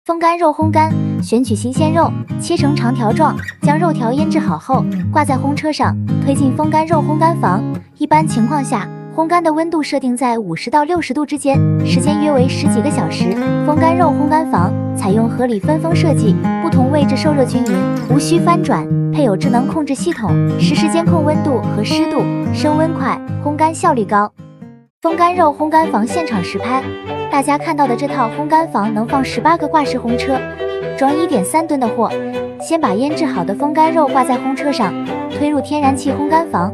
风干肉烘干，选取新鲜肉，切成长条状，将肉条腌制好后，挂在烘车上，推进风干肉烘干房。一般情况下，烘干的温度设定在50到60度之间，时间约为10几个小时。风干肉烘干房采用合理分封设计，不同位置受热均匀，无需翻转，配有智能控制系统，实时监控温度和湿度，升温快，烘干效率高。风干肉烘干房现场实拍，大家看到的这套烘干房能放18个挂式烘车，装1.3吨的货。先把腌制好的风干肉挂在烘车上，推入天然气烘干房。